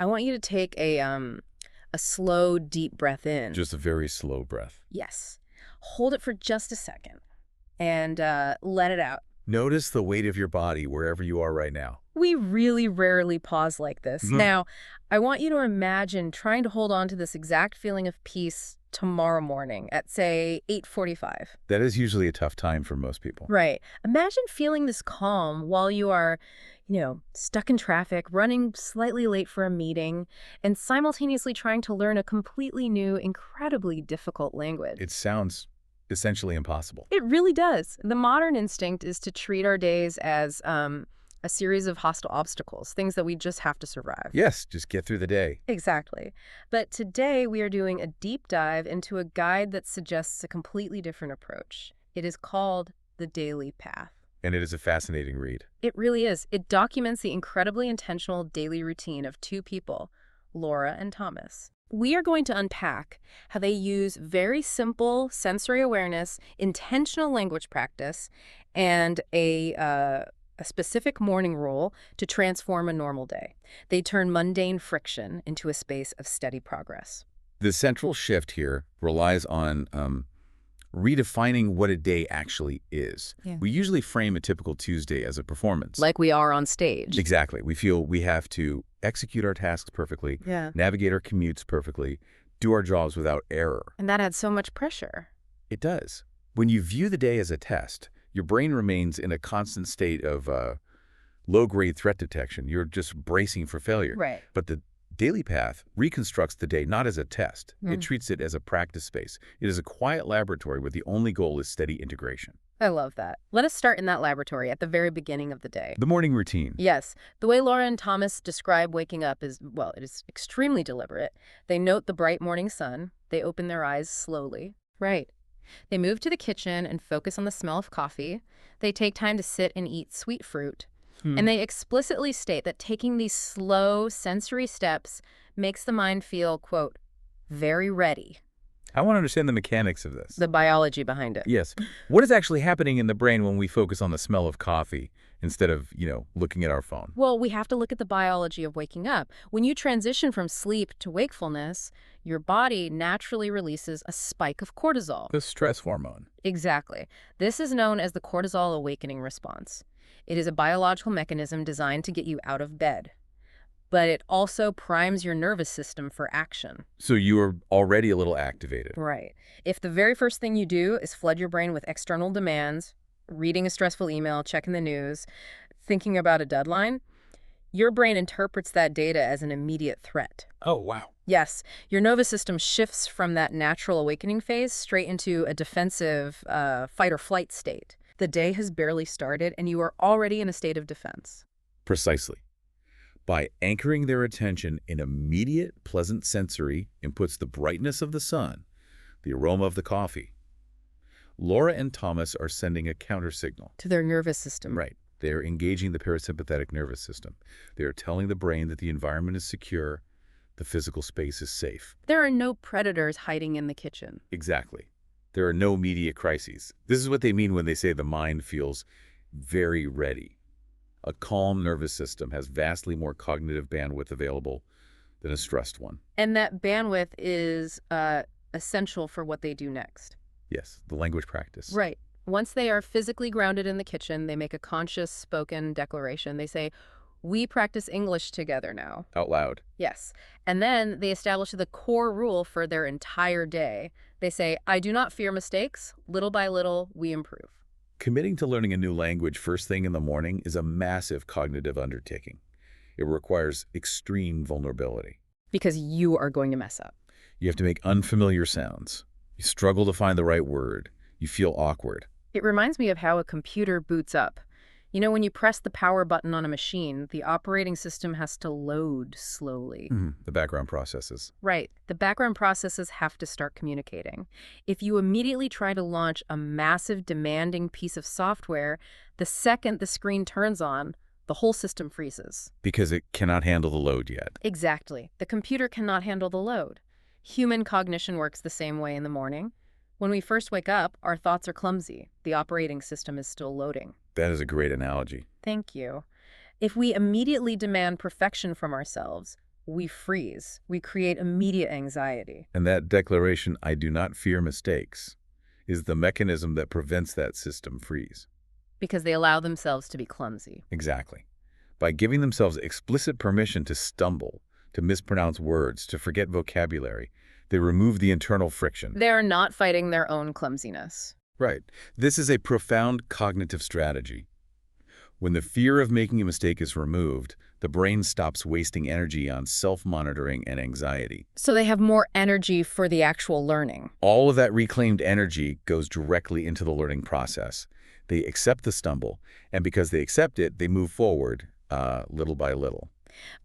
I want you to take a slow, deep breath in. Just a very slow breath. Yes. Hold it for just a second and let it out. Notice the weight of your body wherever you are right now. We really rarely pause like this. Now, I want you to imagine trying to hold on to this exact feeling of peace tomorrow morning at, say, 8:45. That is usually a tough time for most people. Right. Imagine feeling this calm while you are, stuck in traffic, running slightly late for a meeting, and simultaneously trying to learn a completely new, incredibly difficult language. It sounds essentially impossible. It really does. The modern instinct is to treat our days as a series of hostile obstacles, things that we just have to survive. Yes, just get through the day. Exactly. But today we are doing a deep dive into a guide that suggests a completely different approach. It is called The Daily Path. And it is a fascinating read. It really is. It documents the incredibly intentional daily routine of two people, Laura and Thomas. We are going to unpack how they use very simple sensory awareness, intentional language practice, and a specific morning rule to transform a normal day. They turn mundane friction into a space of steady progress. The central shift here relies on redefining what a day actually is. Yeah. We usually frame a typical Tuesday as a performance. Like we are on stage. Exactly. We feel we have to execute our tasks perfectly, navigate our commutes perfectly, do our jobs without error. And that adds so much pressure. It does. When you view the day as a test, your brain remains in a constant state of low-grade threat detection. You're just bracing for failure. Right. But the Daily Path reconstructs the day not as a test. It treats it as a practice space. It is a quiet laboratory where the only goal is steady integration. I love that. Let us start in that laboratory at the very beginning of the day. The morning routine. Yes. The way Laura and Thomas describe waking up is, well, it is extremely deliberate. They note the bright morning sun. They open their eyes slowly. Right. They move to the kitchen and focus on the smell of coffee. They take time to sit and eat sweet fruit. And they explicitly state that taking these slow sensory steps makes the mind feel, quote, very ready. I want to understand the mechanics of this. The biology behind it. Yes. What is actually happening in the brain when we focus on the smell of coffee instead of, looking at our phone? Well, we have to look at the biology of waking up. When you transition from sleep to wakefulness, your body naturally releases a spike of cortisol. The stress hormone. Exactly. This is known as the cortisol awakening response. It is a biological mechanism designed to get you out of bed. But it also primes your nervous system for action. So you are already a little activated. Right. If the very first thing you do is flood your brain with external demands, reading a stressful email, checking the news, thinking about a deadline, your brain interprets that data as an immediate threat. Oh, wow. Yes, your nervous system shifts from that natural awakening phase straight into a defensive fight or flight state. The day has barely started and you are already in a state of defense. Precisely. By anchoring their attention in immediate, pleasant sensory inputs, the brightness of the sun, the aroma of the coffee, Laura and Thomas are sending a countersignal. To their nervous system. Right. They're engaging the parasympathetic nervous system. They are telling the brain that the environment is secure, the physical space is safe. There are no predators hiding in the kitchen. Exactly. There are no immediate crises. This is what they mean when they say the mind feels very ready. A calm nervous system has vastly more cognitive bandwidth available than a stressed one. And that bandwidth is essential for what they do next. Yes, the language practice. Right. Once they are physically grounded in the kitchen, they make a conscious spoken declaration. They say, "We practice English together now." Out loud. Yes. And then they establish the core rule for their entire day. They say, "I do not fear mistakes. Little by little, we improve." Committing to learning a new language first thing in the morning is a massive cognitive undertaking. It requires extreme vulnerability. Because you are going to mess up. You have to make unfamiliar sounds. You struggle to find the right word. You feel awkward. It reminds me of how a computer boots up. You know, when you press the power button on a machine, the operating system has to load slowly. The background processes. Right. The background processes have to start communicating. If you immediately try to launch a massive, demanding piece of software, the second the screen turns on, the whole system freezes. Because it cannot handle the load yet. Exactly. The computer cannot handle the load. Human cognition works the same way in the morning. When we first wake up, our thoughts are clumsy. The operating system is still loading. That is a great analogy. Thank you. If we immediately demand perfection from ourselves, we freeze. We create immediate anxiety. And that declaration, "I do not fear mistakes," is the mechanism that prevents that system freeze. Because they allow themselves to be clumsy. Exactly. By giving themselves explicit permission to stumble, to mispronounce words, to forget vocabulary, they remove the internal friction. They are not fighting their own clumsiness. Right. This is a profound cognitive strategy. When the fear of making a mistake is removed, the brain stops wasting energy on self-monitoring and anxiety. So they have more energy for the actual learning. All of that reclaimed energy goes directly into the learning process. They accept the stumble, and because they accept it, they move forward little by little.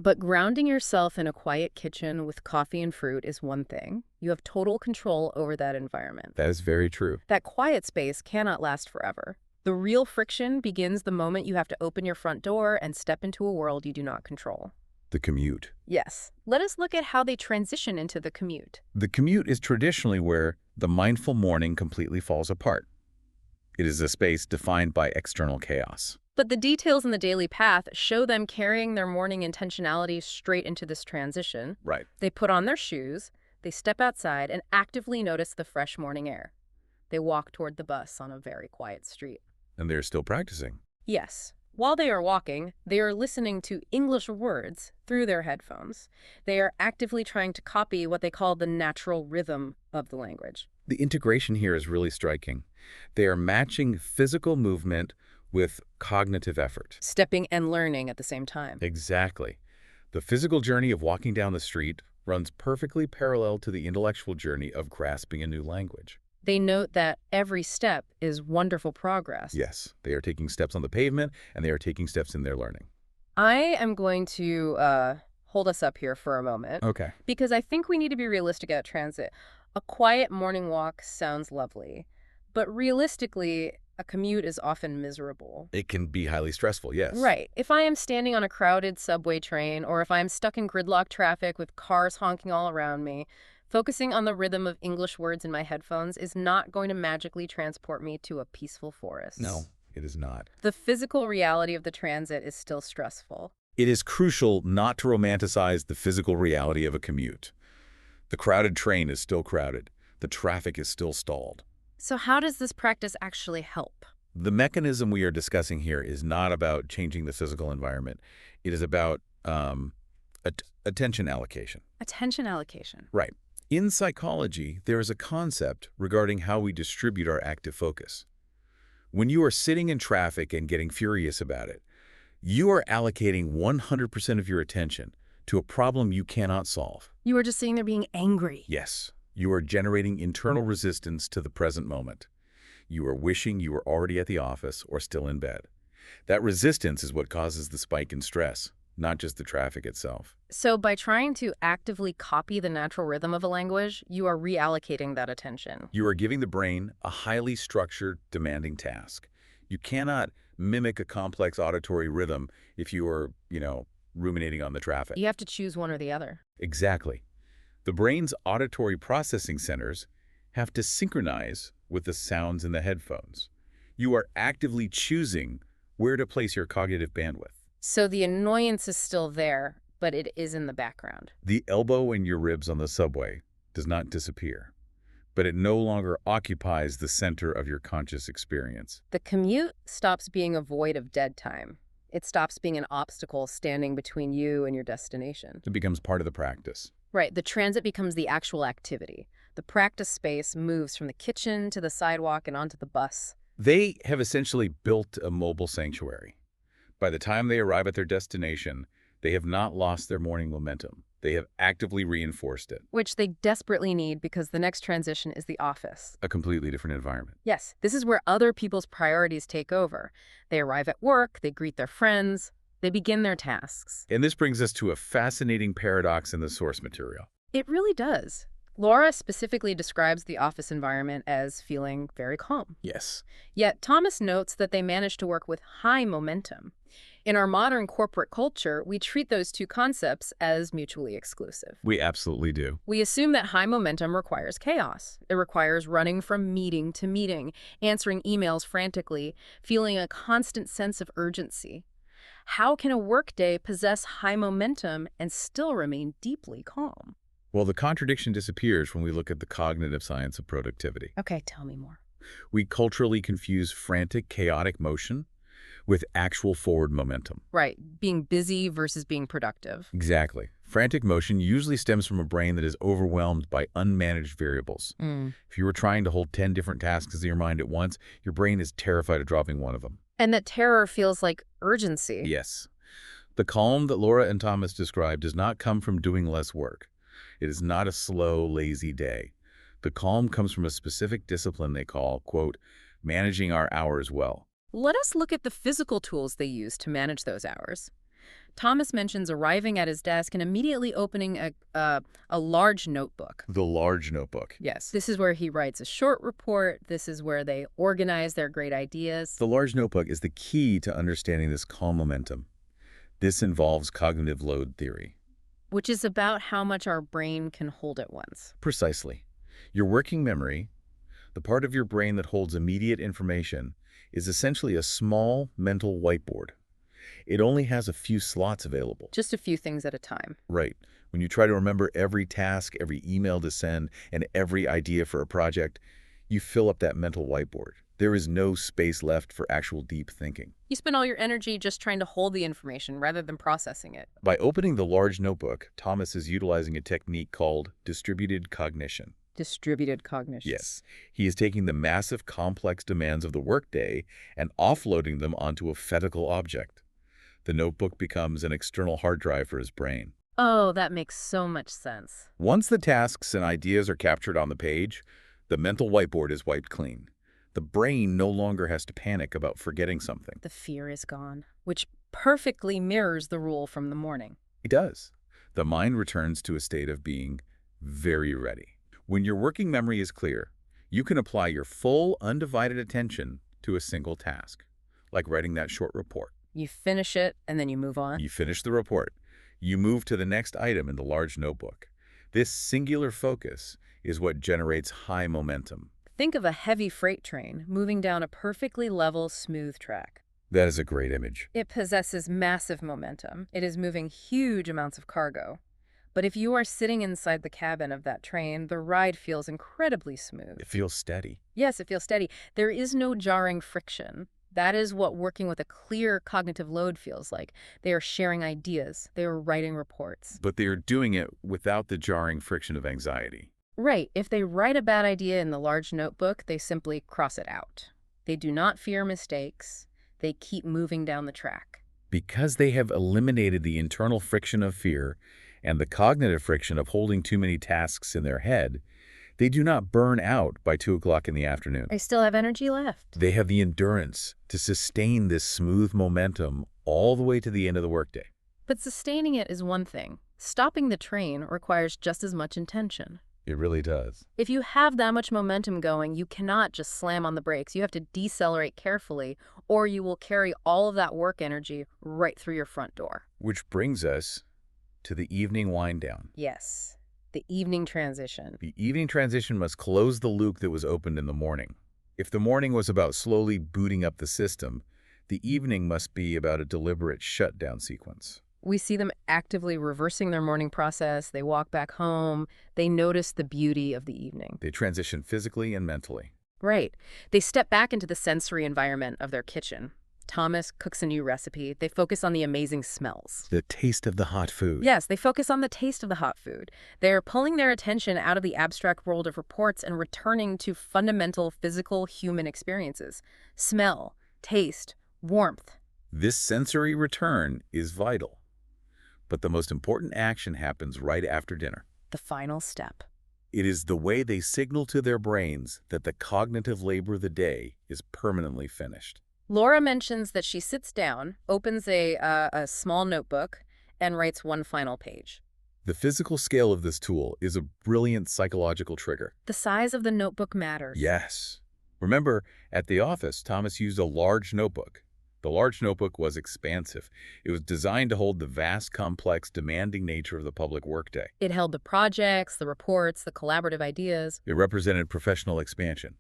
But grounding yourself in a quiet kitchen with coffee and fruit is one thing. You have total control over that environment. That is very true. That quiet space cannot last forever. The real friction begins the moment you have to open your front door and step into a world you do not control. The commute. Yes. Let us look at how they transition into the commute. The commute is traditionally where the mindful morning completely falls apart. It is a space defined by external chaos. But the details in the daily path show them carrying their morning intentionality straight into this transition. Right. They put on their shoes, they step outside, and actively notice the fresh morning air. They walk toward the bus on a very quiet street. And they're still practicing. Yes. While they are walking, they are listening to English words through their headphones. They are actively trying to copy what they call the natural rhythm of the language. The integration here is really striking. They are matching physical movement with cognitive effort. Stepping and learning at the same time. Exactly. The physical journey of walking down the street runs perfectly parallel to the intellectual journey of grasping a new language. They note that every step is wonderful progress. Yes, they are taking steps on the pavement, and they are taking steps in their learning. I am going to hold us up here for a moment. Okay. Because I think we need to be realistic about transit. A quiet morning walk sounds lovely, but realistically, a commute is often miserable. It can be highly stressful, yes. Right. If I am standing on a crowded subway train, or if I am stuck in gridlock traffic with cars honking all around me, focusing on the rhythm of English words in my headphones is not going to magically transport me to a peaceful forest. No, it is not. The physical reality of the transit is still stressful. It is crucial not to romanticize the physical reality of a commute. The crowded train is still crowded. The traffic is still stalled. So how does this practice actually help? The mechanism we are discussing here is not about changing the physical environment. It is about attention allocation. Attention allocation. Right. In psychology, there is a concept regarding how we distribute our active focus. When you are sitting in traffic and getting furious about it, you are allocating 100% of your attention to a problem you cannot solve. You are just sitting there being angry. Yes, you are generating internal resistance to the present moment. You are wishing you were already at the office or still in bed. That resistance is what causes the spike in stress, not just the traffic itself. So by trying to actively copy the natural rhythm of a language, you are reallocating that attention. You are giving the brain a highly structured, demanding task. You cannot mimic a complex auditory rhythm if you are, ruminating on the traffic. You have to choose one or the other. Exactly. The brain's auditory processing centers have to synchronize with the sounds in the headphones. You are actively choosing where to place your cognitive bandwidth. So the annoyance is still there, but it is in the background. The elbow in your ribs on the subway does not disappear, but it no longer occupies the center of your conscious experience. The commute stops being a void of dead time. It stops being an obstacle standing between you and your destination. It becomes part of the practice. Right. The transit becomes the actual activity. The practice space moves from the kitchen to the sidewalk and onto the bus. They have essentially built a mobile sanctuary. By the time they arrive at their destination, they have not lost their morning momentum. They have actively reinforced it. Which they desperately need because the next transition is the office. A completely different environment. Yes, this is where other people's priorities take over. They arrive at work, they greet their friends, they begin their tasks. And this brings us to a fascinating paradox in the source material. It really does. Laura specifically describes the office environment as feeling very calm. Yes. Yet Thomas notes that they manage to work with high momentum. In our modern corporate culture, we treat those two concepts as mutually exclusive. We absolutely do. We assume that high momentum requires chaos. It requires running from meeting to meeting, answering emails frantically, feeling a constant sense of urgency. How can a workday possess high momentum and still remain deeply calm? Well, the contradiction disappears when we look at the cognitive science of productivity. Okay, tell me more. We culturally confuse frantic, chaotic motion with actual forward momentum. Right, being busy versus being productive. Exactly. Frantic motion usually stems from a brain that is overwhelmed by unmanaged variables. Mm. If you were trying to hold 10 different tasks in your mind at once, your brain is terrified of dropping one of them. And that terror feels like urgency. Yes. The calm that Laura and Thomas described does not come from doing less work. It is not a slow, lazy day. The calm comes from a specific discipline they call, quote, managing our hours well. Let us look at the physical tools they use to manage those hours. Thomas mentions arriving at his desk and immediately opening a large notebook. The large notebook. Yes. This is where he writes a short report. This is where they organize their great ideas. The large notebook is the key to understanding this calm momentum. This involves cognitive load theory. Which is about how much our brain can hold at once. Precisely. Your working memory, the part of your brain that holds immediate information, is essentially a small mental whiteboard. It only has a few slots available. Just a few things at a time. Right. When you try to remember every task, every email to send, and every idea for a project, you fill up that mental whiteboard. There is no space left for actual deep thinking. You spend all your energy just trying to hold the information rather than processing it. By opening the large notebook, Thomas is utilizing a technique called distributed cognition. Distributed cognition. Yes. He is taking the massive, complex demands of the workday and offloading them onto a physical object. The notebook becomes an external hard drive for his brain. Oh, that makes so much sense. Once the tasks and ideas are captured on the page, the mental whiteboard is wiped clean. The brain no longer has to panic about forgetting something. The fear is gone, which perfectly mirrors the rule from the morning. It does. The mind returns to a state of being very ready. When your working memory is clear, you can apply your full, undivided attention to a single task, like writing that short report. You finish it, and then you move on. You finish the report. You move to the next item in the large notebook. This singular focus is what generates high momentum. Think of a heavy freight train moving down a perfectly level, smooth track. That is a great image. It possesses massive momentum. It is moving huge amounts of cargo. But if you are sitting inside the cabin of that train, the ride feels incredibly smooth. It feels steady. Yes, it feels steady. There is no jarring friction. That is what working with a clear cognitive load feels like. They are sharing ideas. They are writing reports. But they are doing it without the jarring friction of anxiety. Right. If they write a bad idea in the large notebook, they simply cross it out. They do not fear mistakes. They keep moving down the track. Because they have eliminated the internal friction of fear and the cognitive friction of holding too many tasks in their head, they do not burn out by 2 o'clock in the afternoon. I still have energy left. They have the endurance to sustain this smooth momentum all the way to the end of the workday. But sustaining it is one thing. Stopping the train requires just as much intention. It really does. If you have that much momentum going, you cannot just slam on the brakes. You have to decelerate carefully, or you will carry all of that work energy right through your front door. Which brings us to the evening wind down. Yes, the evening transition. The evening transition must close the loop that was opened in the morning. If the morning was about slowly booting up the system, the evening must be about a deliberate shutdown sequence. We see them actively reversing their morning process. They walk back home. They notice the beauty of the evening. They transition physically and mentally. Right. They step back into the sensory environment of their kitchen. Thomas cooks a new recipe. They focus on the amazing smells. The taste of the hot food. Yes, they focus on the taste of the hot food. They're pulling their attention out of the abstract world of reports and returning to fundamental physical human experiences. Smell, taste, warmth. This sensory return is vital. But the most important action happens right after dinner. The final step. It is the way they signal to their brains that the cognitive labor of the day is permanently finished. Laura mentions that she sits down, opens a small notebook, and writes one final page. The physical scale of this tool is a brilliant psychological trigger. The size of the notebook matters. Yes. Remember, at the office, Thomas used a large notebook. The large notebook was expansive. It was designed to hold the vast, complex, demanding nature of the public workday. It held the projects, the reports, the collaborative ideas. It represented professional expansion.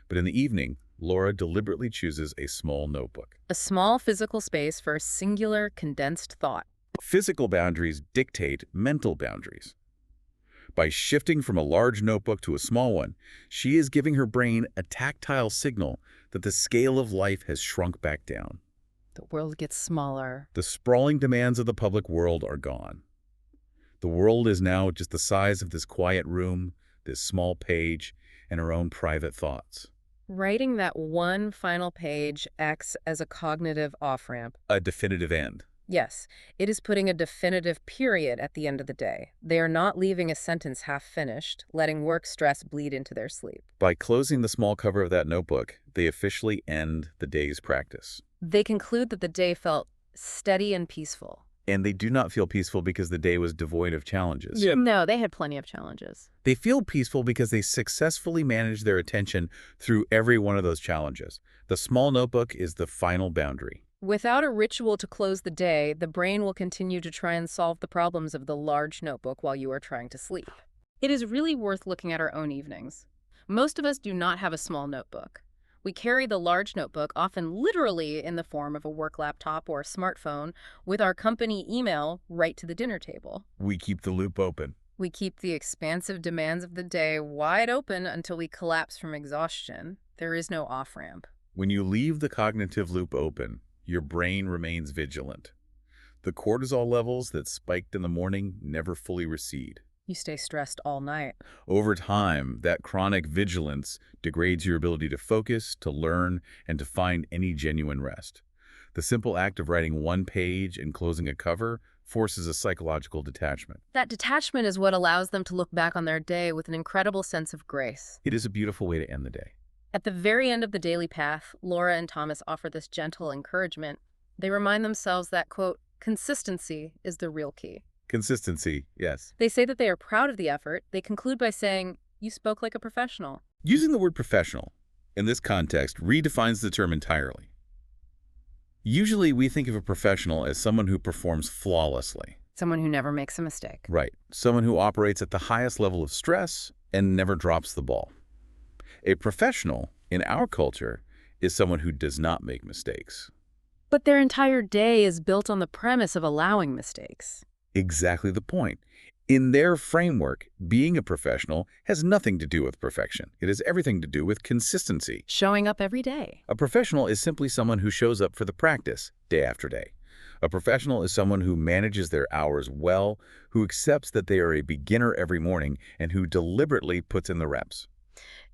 But in the evening, Laura deliberately chooses a small notebook. A small physical space for a singular, condensed thought. Physical boundaries dictate mental boundaries. By shifting from a large notebook to a small one, she is giving her brain a tactile signal that the scale of life has shrunk back down. The world gets smaller. The sprawling demands of the public world are gone. The world is now just the size of this quiet room, this small page, and her own private thoughts. Writing that one final page acts as a cognitive off-ramp. A definitive end. Yes, it is putting a definitive period at the end of the day. They are not leaving a sentence half-finished, letting work stress bleed into their sleep. By closing the small cover of that notebook, they officially end the day's practice. They conclude that the day felt steady and peaceful. And they do not feel peaceful because the day was devoid of challenges. Yep. No, they had plenty of challenges. They feel peaceful because they successfully managed their attention through every one of those challenges. The small notebook is the final boundary. Without a ritual to close the day, the brain will continue to try and solve the problems of the large notebook while you are trying to sleep. It is really worth looking at our own evenings. Most of us do not have a small notebook. We carry the large notebook, often literally in the form of a work laptop or a smartphone, with our company email right to the dinner table. We keep the loop open. We keep the expansive demands of the day wide open until we collapse from exhaustion. There is no off-ramp. When you leave the cognitive loop open, your brain remains vigilant. The cortisol levels that spiked in the morning never fully recede. You stay stressed all night. Over time, that chronic vigilance degrades your ability to focus, to learn, and to find any genuine rest. The simple act of writing one page and closing a cover forces a psychological detachment. That detachment is what allows them to look back on their day with an incredible sense of grace. It is a beautiful way to end the day. At the very end of the daily path, Laura and Thomas offer this gentle encouragement. They remind themselves that, quote, consistency is the real key. Consistency, yes. They say that they are proud of the effort. They conclude by saying, you spoke like a professional. Using the word professional in this context redefines the term entirely. Usually we think of a professional as someone who performs flawlessly. Someone who never makes a mistake. Right. Someone who operates at the highest level of stress and never drops the ball. A professional, in our culture, is someone who does not make mistakes. But their entire day is built on the premise of allowing mistakes. Exactly the point. In their framework, being a professional has nothing to do with perfection. It has everything to do with consistency. Showing up every day. A professional is simply someone who shows up for the practice day after day. A professional is someone who manages their hours well, who accepts that they are a beginner every morning, and who deliberately puts in the reps.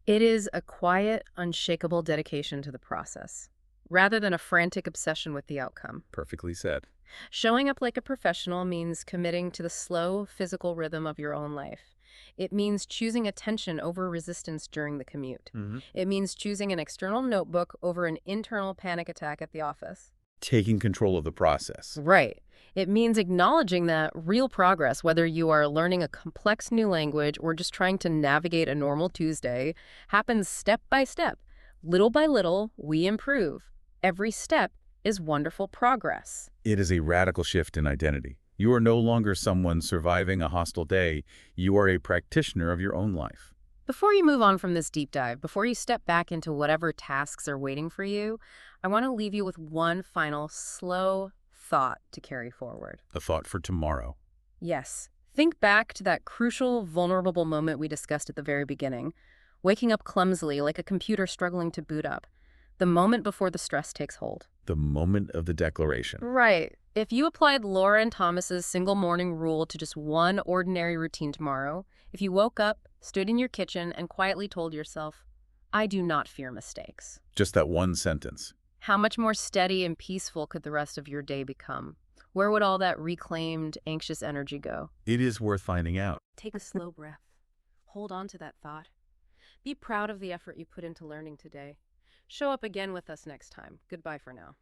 It is a quiet, unshakable dedication to the process, rather than a frantic obsession with the outcome. Perfectly said. Showing up like a professional means committing to the slow, physical rhythm of your own life. It means choosing attention over resistance during the commute. It means choosing an external notebook over an internal panic attack at the office. Taking control of the process. Right. It means acknowledging that real progress, whether you are learning a complex new language or just trying to navigate a normal Tuesday, happens step by step. Little by little, we improve. Every step is wonderful progress. It is a radical shift in identity. You are no longer someone surviving a hostile day. You are a practitioner of your own life. Before you move on from this deep dive, before you step back into whatever tasks are waiting for you, I want to leave you with one final slow thought to carry forward. A thought for tomorrow. Yes. Think back to that crucial, vulnerable moment we discussed at the very beginning. Waking up clumsily like a computer struggling to boot up. The moment before the stress takes hold. The moment of the declaration. Right. If you applied Laura and Thomas's single morning rule to just one ordinary routine tomorrow, if you woke up, stood in your kitchen, and quietly told yourself, I do not fear mistakes. Just that one sentence. How much more steady and peaceful could the rest of your day become? Where would all that reclaimed, anxious energy go? It is worth finding out. Take a slow breath. Hold on to that thought. Be proud of the effort you put into learning today. Show up again with us next time. Goodbye for now.